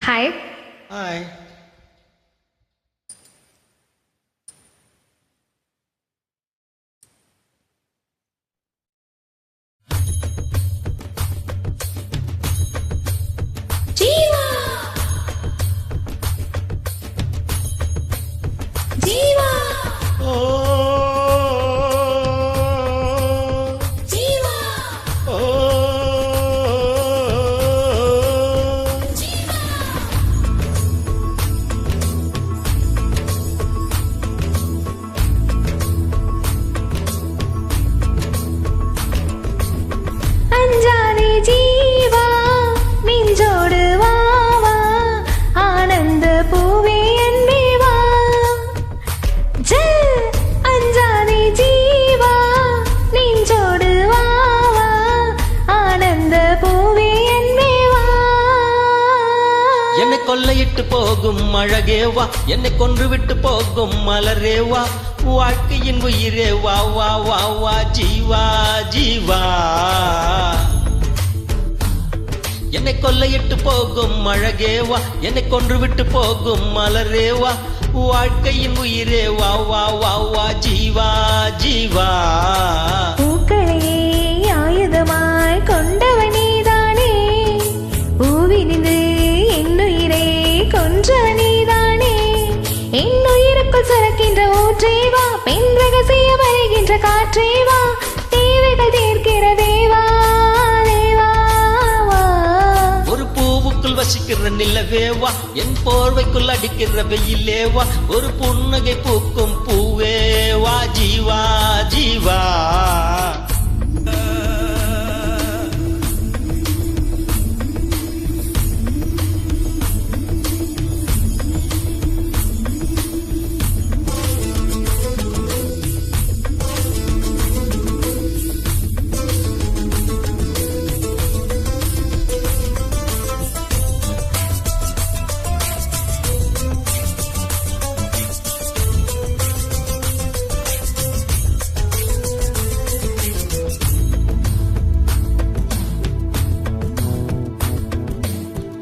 Hi. Hi. Jiva. Jiva. Oh. Jiva. Oh. அஞ்சாதே ஜீவா நெஞ்சோடு வா வா ஆனந்த பூவே அன்பே வா ஜல் அஞ்சாதே ஜீவா நெஞ்சோடு வா வா ஆனந்த பூவே அன்பே வா என்னை கொள்ளையிட்டு போகும் அழகேவா, என்னை கொன்று விட்டு போகும் மலரேவா, வாழ்க்கையின் உயிரே வா வா வா வா ஜீவா ஜீவா. என்னை கொள்ளையிட்டு போகும் அழகேவா, என்னை கொன்று விட்டு போகும் மலரேவா, வாழ்க்கையின் உயிரே வா வா வா வா ஜீவா ஜீவா. பூக்களையே ஆயுதமாய் கொண்டவனேதானே, பூவினிந்து என்னுயிரை கொன்றவனேதானே, என்னுயிருக்குள் சுரக்கின்ற ஊற்றேவா, பெண் ரகசிய வருகின்ற காற்றேவா, தேவைகள் தீர்க்கிற தேவா தேவா வா. ஒரு பூவுக்குள் வசிக்கிற நிலவேவா, என் போர்வைக்குள் அடிக்கிற வெயிலேவா, ஒரு புன்னகை பூக்கும் பூவேவா ஜீவா ஜீவா.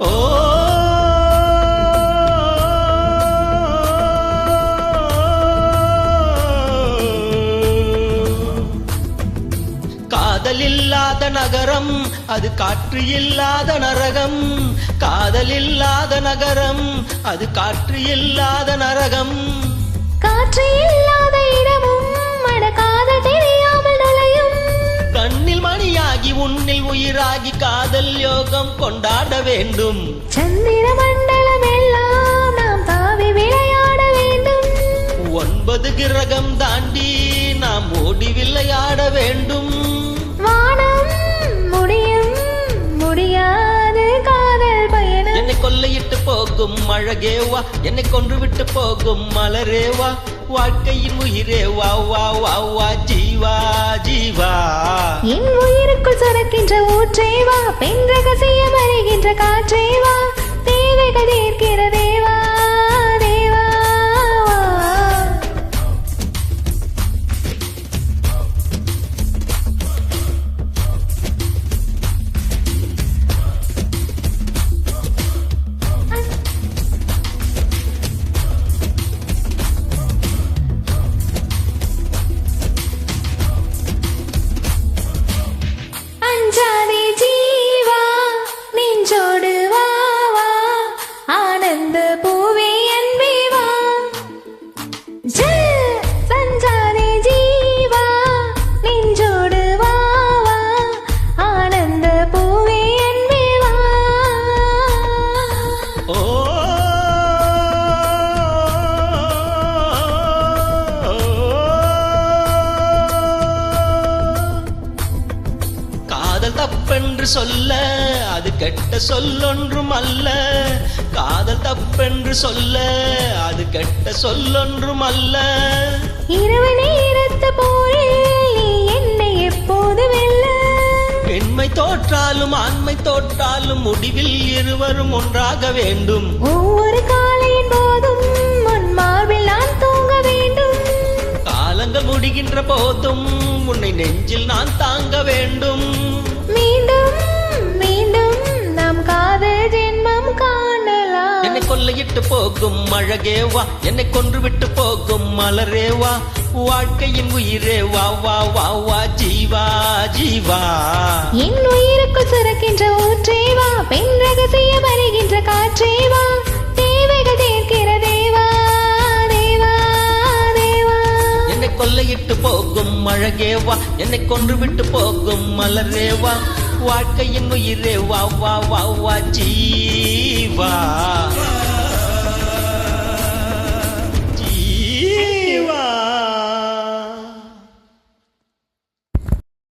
ஓ காதல் இல்லாத நகரம் அது காற்று இல்லாத நரகம், காதல் இல்லாத நகரம் அது காற்று இல்லாத நரகம். காற்று இல்லாத இடமும் மனக்காத தெரியாமல் நுழையும், கண்ணில் மணியாகி உன்னில் உயிராகி காதல் யோகம் கொண்டாட வேண்டும். சந்திர மண்டலம் எல்லாம் நாம் தாவி விளையாட வேண்டும், 9 கிரகம் தாண்டி நாம் ஓடி விளையாட வேண்டும். வானம் முடியும் முடியாது காதல் பயணம். என்னை கொள்ளையிட்டு போகும் அழகேவா, என்னை கொன்று விட்டு போகும் மலரேவா, வாழ்க்கையின் உயிரே வா வா வா வா ஜீவா ஜீவா. என் உயிருக்குள் சுரக்கின்ற ஊற்றேவா, பெண் ரகசியம் அறிகின்ற காற்றேவா, தேவைகள் தீர்க்கிற தேவா தேவா வா. அஞ்சாதே ஜீவா நெஞ்சோடு வா வா ஆனந்த பூவே அன்பே வா ஜல் சஞ்சாதே ஜீவா நெஞ்சோடு வா வா ஆனந்த பூவே அன்பே வா. ஓ காதல் தப்பென்று சொல்ல அது கெட்ட சொல்லொன்றும் அல்ல, காதல் தப்பென்று சொல்ல அது கெட்ட சொல்லொன்றும் அல்ல. இரவு நேரத்து போரில் நீ என்னை எப்போது வெல்ல, பெண்மை தோற்றாலும் ஆண்மை தோற்றாலும் முடிவில் இருவரும் ஒன்றாக வேண்டும். ஒவ்வொரு காலையின் போதும் உன் மார்பில் நான் தூங்க வேண்டும், காலங்கள் முடிகின்ற போதும் உன்னை நெஞ்சில் நான் தாங்க வேண்டும். மீண்டும் மீண்டும் நாம் காதல் ஜென்மம் காணலாம். கொல்லையிட்டு போகும் அழகே வா என்னை கொன்று விட்டு போகும் மலரே வா வாழ்க்கையின் உயிரே வா வா வா வா ஜீவா ஜீவா என் உயிருக்கு சுரக்கின்ற ஊற்றே வா பெண் ரகசியம் அறிகின்ற காற்றே வா தேவைகள் தீர்க்கிற தேவா தேவா தேவா என்னை கொல்லையிட்டு போகும் அழகே வா என்னை கொன்று விட்டு போகும் மலரே வா வாழ்க்கையின் உயிரே வா வா வா வா ஜீவா